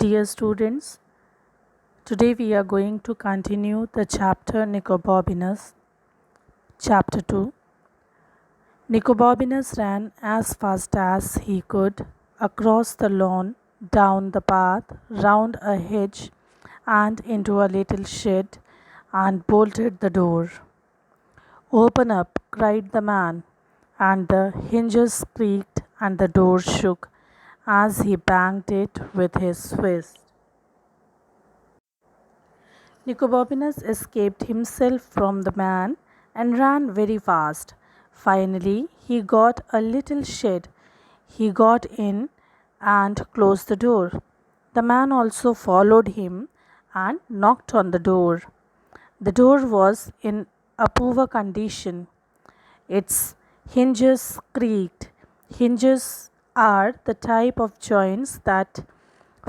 Dear students, today we are going to continue the chapter Nicobobinus. Chapter 2. Nicobobinus ran as fast as he could across the lawn, down the path, round a hedge, and into a little shed, and bolted the door. "Open up!" cried the man, and the hinges creaked and the door shook as he banged it with his fist. Nicobobinus escaped himself from the man and ran very fast. Finally, he got a little shed. He got in and closed the door. The man also followed him and knocked on the door. The door was in a poor condition. Its hinges creaked. Hinges are the type of joints that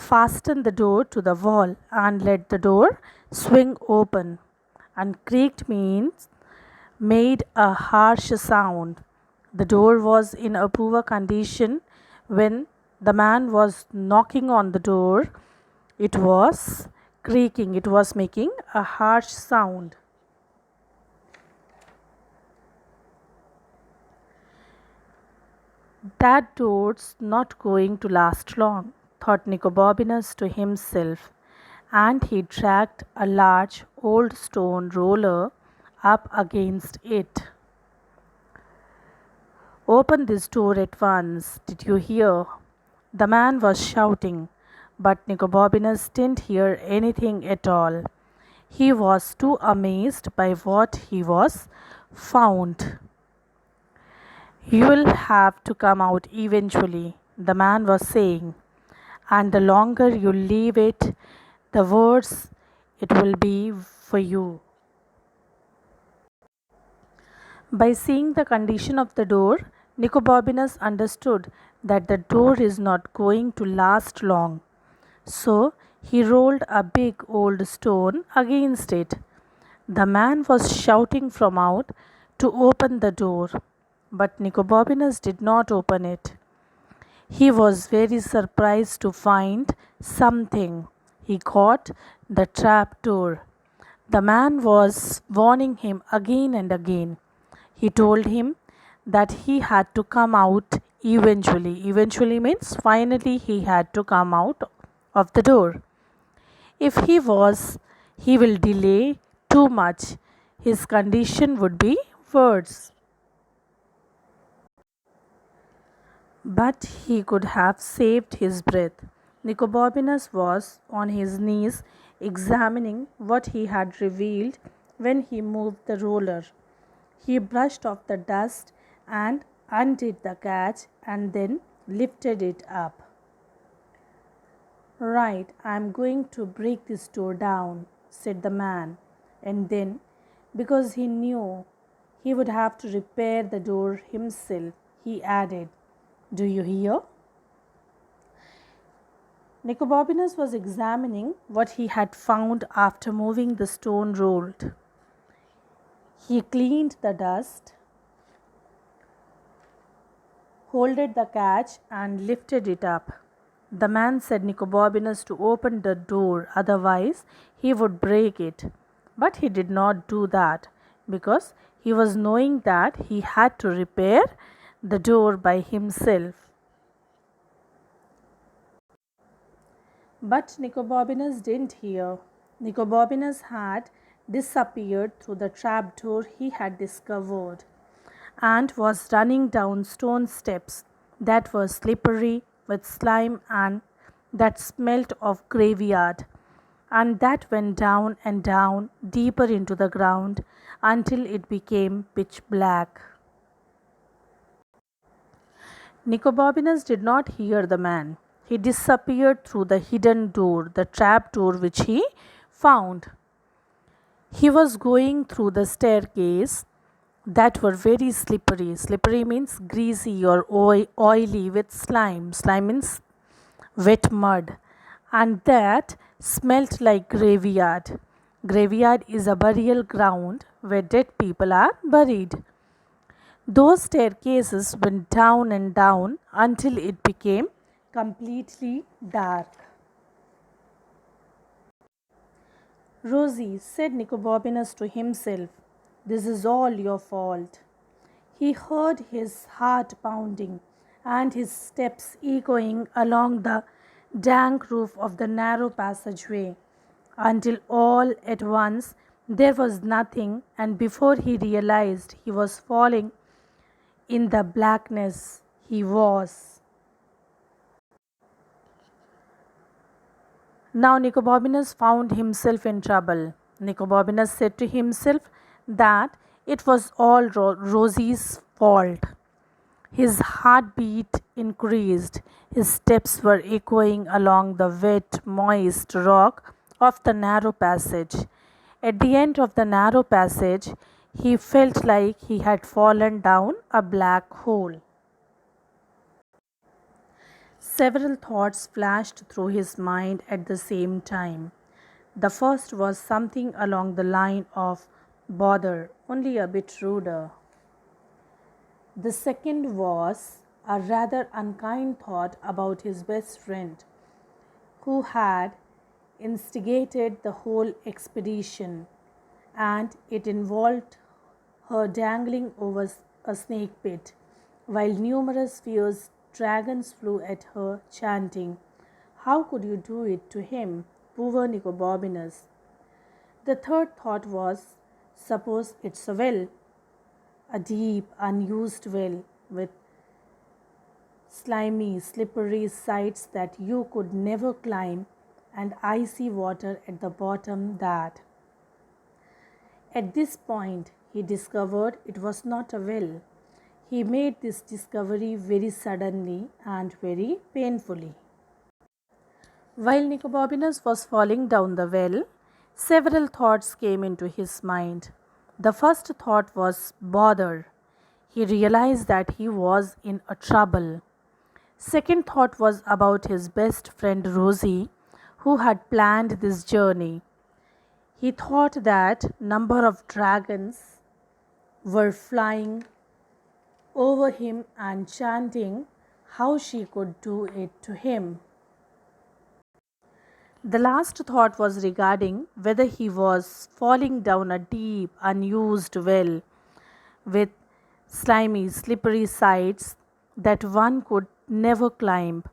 fasten the door to the wall and let the door swing open. And creaked means made a harsh sound. The door was in a poor condition when the man was knocking on the door. It was creaking, it was making a harsh sound. That door's not going to last long, thought Nicobobinus to himself, and he dragged a large old stone roller up against it. "Open this door at once, did you hear?" The man was shouting, but Nicobobinus didn't hear anything at all. He was too amazed by what he was found. "You'll have to come out eventually," the man was saying, "and the longer you leave it, the worse it will be for you." By seeing the condition of the door, Nicobobinus understood that the door is not going to last long. So he rolled a big old stone against it. The man was shouting from out to open the door, but Nicobobinus did not open it. He was very surprised to find something. He caught the trap door. The man was warning him again and again. He told him that he had to come out eventually. Eventually means finally he had to come out of the door. If he will delay too much, his condition would be worse. But he could have saved his breath. Nicobobinus was on his knees examining what he had revealed when he moved the roller. He brushed off the dust and undid the catch and then lifted it up. "Right, I am going to break this door down," said the man, and then, because he knew he would have to repair the door himself, he added, "Do you hear?" Nicobobinus was examining what he had found after moving the stone rolled. He cleaned the dust, holded the catch, and lifted it up. The man said Nicobobinus to open the door, otherwise he would break it. But he did not do that because he was knowing that he had to repair the door by himself. But Nicobobinus didn't hear. Nicobobinus had disappeared through the trapdoor he had discovered and was running down stone steps that were slippery with slime and that smelt of graveyard, and that went down and down deeper into the ground until it became pitch black. Nicobobinus did not hear the man. He disappeared through the hidden door, the trap door which he found. He was going through the staircase that were very slippery. Slippery means greasy or oily with slime. Slime means wet mud. And that smelt like graveyard. Graveyard is a burial ground where dead people are buried. Those staircases went down and down until it became completely dark. Rosie, said Nicobobinus to himself, this is all your fault. He heard his heart pounding and his steps echoing along the dank roof of the narrow passageway, until all at once there was nothing, and before he realized he was falling in the blackness, he was. Now Nicobobinus found himself in trouble. Nicobobinus said to himself that it was all Rosie's fault. His heartbeat increased. His steps were echoing along the wet, moist rock of the narrow passage. At the end of the narrow passage, he felt like he had fallen down a black hole. Several thoughts flashed through his mind at the same time. The first was something along the line of bother, only a bit ruder. The second was a rather unkind thought about his best friend, who had instigated the whole expedition, and it involved her dangling over a snake pit, while numerous fierce dragons flew at her, chanting, how could you do it to him, poor Nicobobinus? The third thought was, suppose it's a well, a deep, unused well with slimy, slippery sides that you could never climb, and icy water at the bottom that. At this point, he discovered it was not a well. He made this discovery very suddenly and very painfully. While Nicobobinus was falling down the well, several thoughts came into his mind. The first thought was bother. He realized that he was in a trouble. Second thought was about his best friend Rosie, who had planned this journey. He thought that number of dragons were flying over him and chanting how she could do it to him. The last thought was regarding whether he was falling down a deep, unused well with slimy, slippery sides that one could never climb,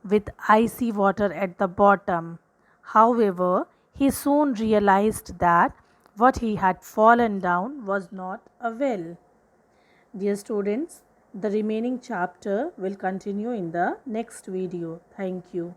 with icy water at the bottom. However, he soon realized that what he had fallen down was not a well. Dear students, the remaining chapter will continue in the next video. Thank you.